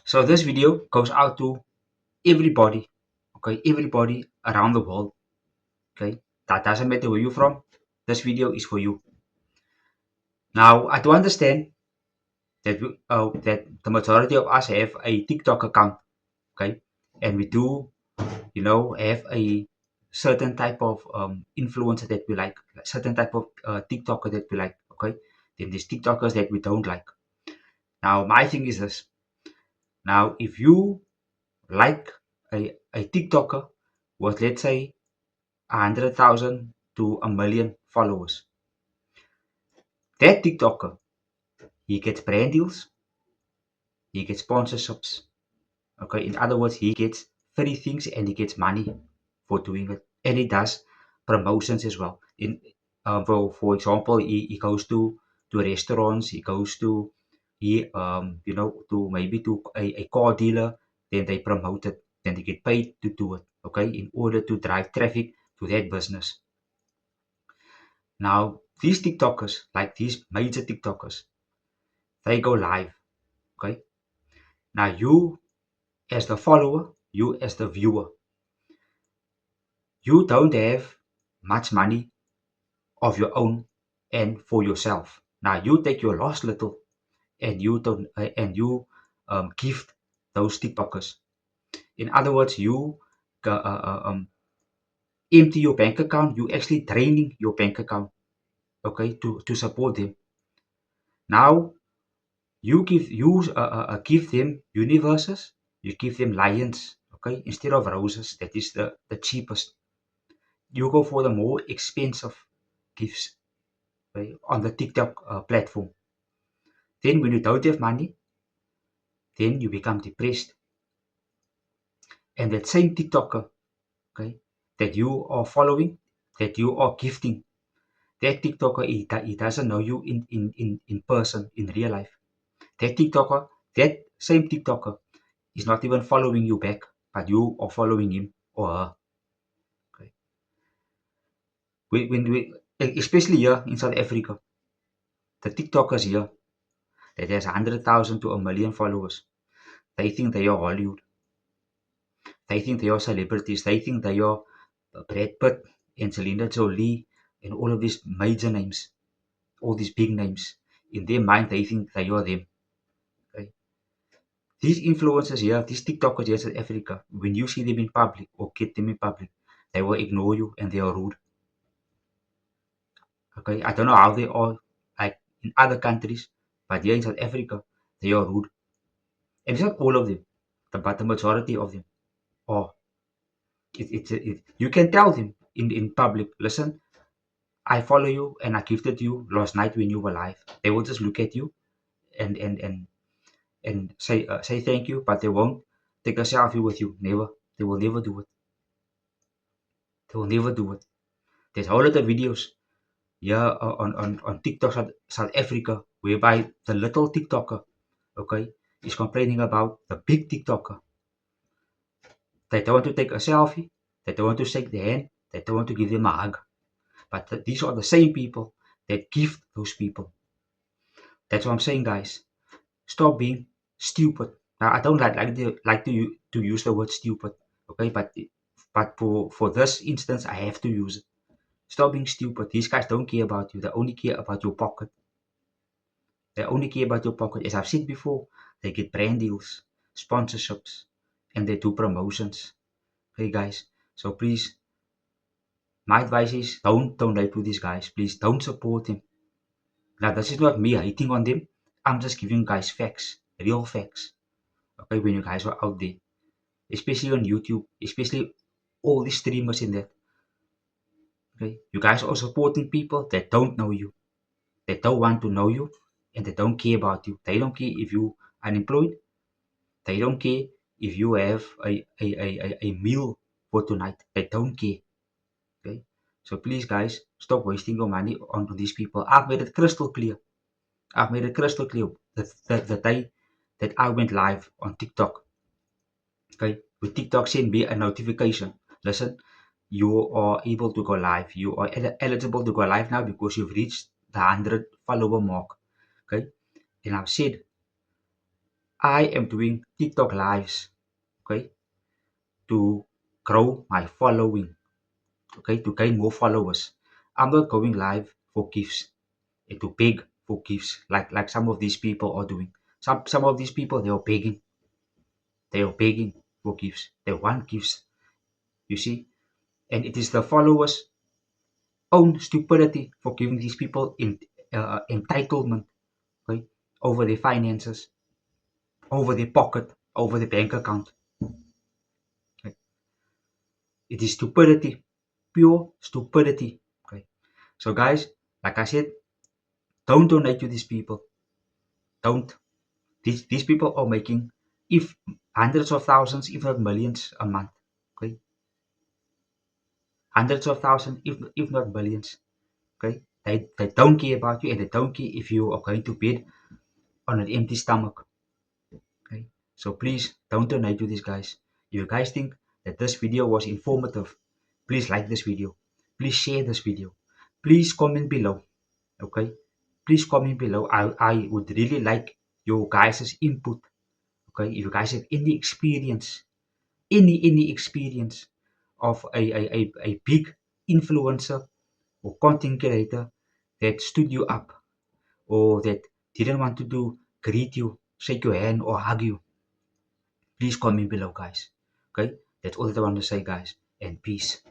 So this video goes out to everybody, okay, everybody around the world, okay. That doesn't matter where you're from. This video is for you. Now, I do understand that that the majority of us have a TikTok account, okay, and we do, have a certain type of influencer that we like, certain type of TikToker that we like, okay. Then there's TikTokers that we don't like. Now, my thing is this. Now, if you like a TikToker with, let's say, 100,000 to a million followers, that TikToker, he gets brand deals, he gets sponsorships. Okay, in other words, he gets free things and he gets money for doing it, and he does promotions as well. For example, he goes to restaurants, he goes to to maybe to a car dealer, then they promote it, then they get paid to do it. Okay, in order to drive traffic to that business. Now, these TikTokers, like these major TikTokers, they go live. Okay, now you as the follower, you as the viewer, you don't have much money of your own and for yourself. Now you take your last little and you don't and you gift those TikTokers. In other words, you empty your bank account. You actually draining your bank account, okay, to support them. Now you give them universes. You give them lions, okay, instead of roses. That is the cheapest. You go for the more expensive gifts, right, on the TikTok platform. Then when you don't have money, then you become depressed. And that same TikToker, okay, that you are following, that you are gifting, that TikToker, he doesn't know you in person, in real life. That TikToker, that same TikToker is not even following you back, but you are following him or her. Okay. Especially here in South Africa, the TikTokers here that has 100,000 to a million followers, they think they are Hollywood. They think they are celebrities. They think they are Brad Pitt, Angelina Jolie, and all of these major names, all these big names. In their mind, they think they are them. Okay? These influencers here, these TikTokers here in South Africa, when you see them in public or get them in public, they will ignore you and they are rude. Okay, I don't know how they are like in other countries, but here in South Africa, they are rude. And it's not all of them, but the majority of them are. You can tell them in public, listen, I follow you and I gifted you last night when you were live. They will just look at you and say thank you, but they won't take a selfie with you. Never. They will never do it. They will never do it. There's a whole lot of videos here on TikTok South Africa whereby the little TikToker, okay, is complaining about the big TikToker. They don't want to take a selfie. They don't want to shake their hand. They don't want to give them a hug. But these are the same people that gift those people. That's what I'm saying, guys. Stop being stupid. Now, I don't like to use the word stupid, okay? But for this instance, I have to use it. Stop being stupid. These guys don't care about you. They only care about your pocket. They only care about your pocket. As I've said before, they get brand deals, sponsorships, and they do promotions. Okay, guys. So please, my advice is don't donate to these guys. Please don't support them. Now, this is not me hating on them. I'm just giving guys facts, real facts. Okay, when you guys are out there, especially on YouTube, especially all these streamers in that. Okay, you guys are supporting people that don't know you, that don't want to know you, and they don't care about you. They don't care if you unemployed. They don't care if you have a meal for tonight. They don't care. Okay, so please, guys, stop wasting your money onto these people. I've made it crystal clear. I've made it crystal clear the day that I went live on TikTok. Okay, with TikTok send me a notification. Listen, you are able to go live. You are eligible to go live now because you've reached the 100 follower mark. Okay, and I've said I am doing TikTok lives, okay, to grow my following, okay, to gain more followers. I'm not going live for gifts and to beg for gifts like some of these people are doing. Some of these people, they are begging. They are begging for gifts. They want gifts, you see. And it is the followers' own stupidity for giving these people entitlement, okay, over their finances, over their pocket, over their bank account. Okay. It is stupidity, pure stupidity. Okay. So guys, like I said, don't donate to these people. Don't. These people are making if hundreds of thousands, if not millions a month. Okay. Hundreds of thousands, if not millions. Okay. They don't care about you and they don't care if you are going to bed on an empty stomach. Okay. So please don't donate to these guys. If you guys think that this video was informative, please like this video. Please share this video. Please comment below. Okay. Please comment below. I would really like your guys' input. Okay. If you guys have any experience, any experience of a big influencer or content creator that stood you up or that didn't want to greet you, shake your hand or hug you, please comment below, guys. Okay, that's all that I want to say, guys, and peace.